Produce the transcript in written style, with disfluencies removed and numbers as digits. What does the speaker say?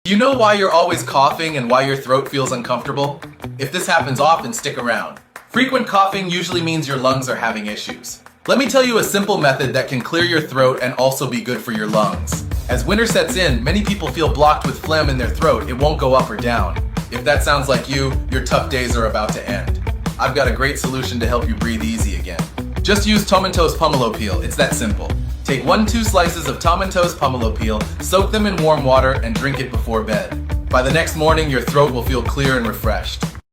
You know why you're always coughing and why your throat feels uncomfortable? If this happens often, stick around. Frequent coughing usually means your lungs are having issues. Let me tell you a simple method that can clear your throat and also be good for your lungs. As winter sets in, many people feel blocked with phlegm in their throat. It won't go up or down. If that sounds like you, your tough days are about to end. I've got a great solution to help you breathe easy again. Just use Tomentos Pomelo Peel. It's that simple. Take 1-2 slices of Tomentos Pomelo Peel, soak them in warm water, and drink it before bed. By the next morning, your throat will feel clear and refreshed.